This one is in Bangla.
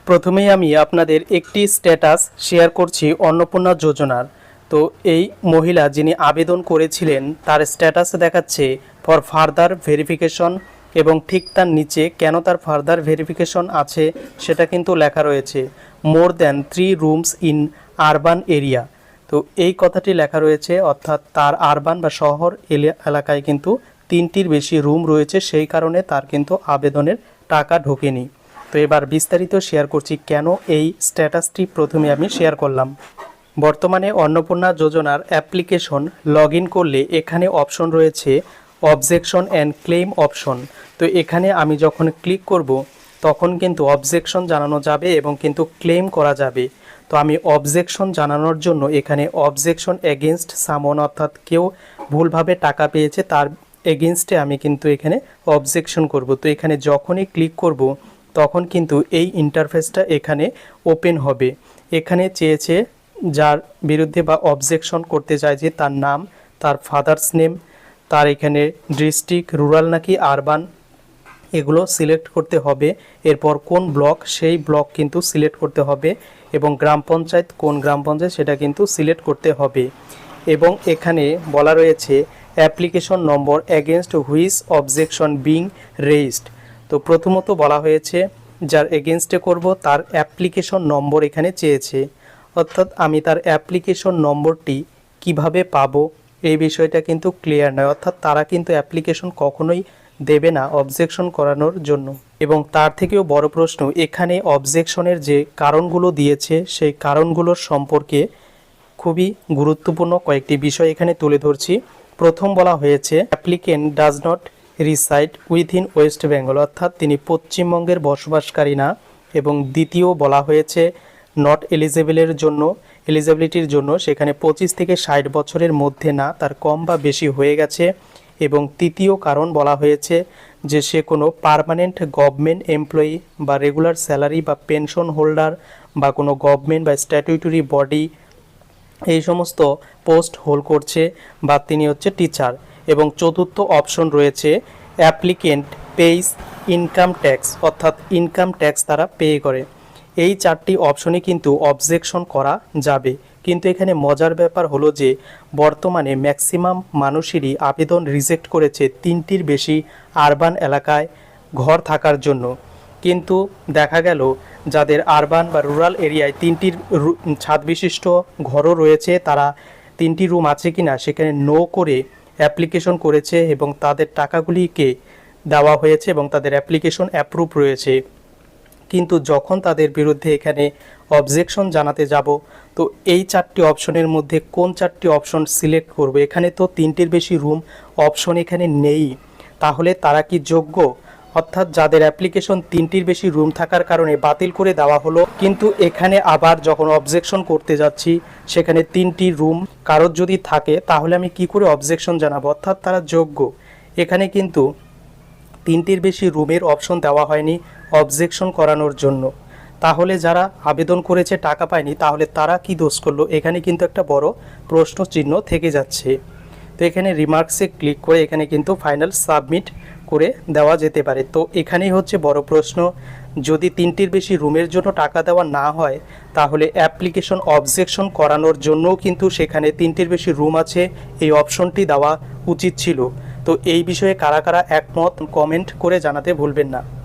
প্রথমেই আমি আপনাদের একটি স্ট্যাটাস শেয়ার করছি অন্নপূর্ণা যোজনার। তো এই মহিলা যিনি আবেদন করেছিলেন তার স্ট্যাটাসে দেখাচ্ছে ফর ফার্দার ভেরিফিকেশন, এবং ঠিক তার নিচে কেন তার ফার্দার ভেরিফিকেশন আছে সেটা কিন্তু লেখা রয়েছে, more than 3 rooms in urban area. তো এই কথাটি লেখা রয়েছে, অর্থাৎ তার আরবান বা শহর এলাকায় কিন্তু 3টির বেশি রুম রয়েছে, সেই কারণে তার কিন্তু আবেদনের টাকা ঢোকেনি। তো এবার বিস্তারিত শেয়ার করছি কেন এই স্ট্যাটাসটি প্রথমে আমি শেয়ার করলাম। বর্তমানে অন্নপূর্ণা যোজনার অ্যাপ্লিকেশন লগ ইন করলে এখানে অপশন রয়েছে অবজেকশন অ্যান্ড ক্লেম অপশন। তো এখানে আমি যখন ক্লিক করব তখন কিন্তু অবজেকশন জানানো যাবে এবং কিন্তু ক্লেম করা যাবে। তো আমি অবজেকশন জানানোর জন্য এখানে অবজেকশন এগেনস্ট সামন, অর্থাৎ কেউ ভুলভাবে টাকা পেয়েছে তার এগেনস্টে আমি কিন্তু এখানে অবজেকশন করব। তো এখানে যখনই ক্লিক করব তখন কিন্তু এই ইন্টারফেসটা এখানে ওপেন হবে। এখানে চেয়েছে যার বিরুদ্ধে বা অবজেকশন করতে চাইছে তার নাম, তার ফাদার্স নেম, তার এখানে ডিস্ট্রিক্ট রুরাল নাকি আরবান এগুলো সিলেক্ট করতে হবে। এরপর কোন ব্লক সেই ব্লক কিন্তু সিলেক্ট করতে হবে, এবং গ্রাম পঞ্চায়েত কোন গ্রাম পঞ্চায়েত সেটা কিন্তু সিলেক্ট করতে হবে। এবং এখানে বলা রয়েছে application number against which objection being raised. তো প্রথমত বলা হয়েছে যার এগেনস্টে করব তার অ্যাপ্লিকেশন নম্বর এখানে চেয়েছে, অর্থাৎ আমি তার অ্যাপ্লিকেশন নম্বরটি কিভাবে পাবো এই বিষয়টা কিন্তু ক্লিয়ার নয়, অর্থাৎ তারা কিন্তু অ্যাপ্লিকেশন কখনোই দেবে না অবজেকশন করানোর জন্য। এবং তার থেকেও বড় প্রশ্ন, এখানে অবজেকশনের যে কারণগুলো দিয়েছে সেই কারণগুলোর সম্পর্কে খুবই গুরুত্বপূর্ণ কয়েকটি বিষয় এখানে তুলে ধরছি। প্রথম বলা হয়েছে applicant does not reside within West Bengal, অর্থাৎ তিনি পশ্চিমবঙ্গের বসবাসকারী না। এবং দ্বিতীয় বলা হয়েছে নট এলিজেবলের জন্য, এলিজিবিলিটির জন্য সেখানে 25 থেকে 60 বছরের মধ্যে না, তার কম বা বেশি হয়ে গেছে। এবং তৃতীয় কারণ বলা হয়েছে যে সে কোনো পার্মানেন্ট গভর্নমেন্ট এমপ্লয়ি বা রেগুলার স্যালারি বা পেনশন হোল্ডার বা কোনো গভর্নমেন্ট বা স্ট্যাটিউটরি বডি এই সমস্ত পোস্ট হোল্ড করছে, বা তিনি হচ্ছে টিচার। এবং চতুর্থ অপশন রয়েছে অ্যাপ্লিকেন্ট পেইস ইনকাম ট্যাক্স, অর্থাৎ ইনকাম ট্যাক্স তারা পে করে। এই 4টি অপশনে কিন্তু অবজেকশন করা যাবে। কিন্তু এখানে মজার ব্যাপার হলো যে বর্তমানে ম্যাক্সিমাম মানুষেরই আবেদন রিজেক্ট করেছে 3টির বেশি আরবান এলাকায় ঘর থাকার জন্য। কিন্তু দেখা গেল যাদের আরবান বা রুরাল এরিয়ায় 3টির ছাদ বিশিষ্ট ঘরও রয়েছে, তারা 3টি রুম আছে কিনা সেখানে নো করে অ্যাপ্লিকেশন করেছে এবং তাদের টাকাগুলিকে দেওয়া হয়েছে এবং তাদের অ্যাপ্লিকেশন অ্যাপ্রুভ রয়েছে। কিন্তু যখন তাদের বিরুদ্ধে এখানে অবজেকশন জানাতে যাব, তো এই 4টি অপশনের মধ্যে কোন 4টি অপশন সিলেক্ট করব? এখানে তো 3টির বেশি রুম অপশন এখানে নেই, তাহলে তারা কি যোগ্য? অর্থাৎ যাদের অ্যাপ্লিকেশন 3টির বেশি রুম থাকার কারণে বাতিল করে দেওয়া হলো, কিন্তু এখানে আবার যখন অবজেকশন করতে যাচ্ছি সেখানে 3টি রুম কারোর যদি থাকে তাহলে আমি কি করে অবজেকশন জানাবো? অর্থাৎ তারা যোগ্য। এখানে কিন্তু 3টির বেশি রুমের অপশন দেওয়া হয়নি অবজেকশন করানোর জন্য। তাহলে যারা আবেদন করেছে টাকা পায়নি, তাহলে তারা কি দোষ করলো? এখানে কিন্তু একটা বড় প্রশ্ন চিহ্ন থেকে যাচ্ছে। তো এখানে রিমার্কসে ক্লিক করে এখানে কিন্তু ফাইনাল সাবমিট করে দেওয়া যেতে পারে। তো এখানেই হচ্ছে বড় প্রশ্ন, যদি 3টির বেশি রুমের জন্য টাকা দেওয়া না হয় তাহলে অ্যাপ্লিকেশন অবজেকশন করানোর জন্যও কিন্তু সেখানে 3টির বেশি রুম আছে এই অপশনটি দেওয়া উচিত ছিল। তো এই বিষয়ে কারা কারা একমত কমেন্ট করে জানাতে ভুলবেন না।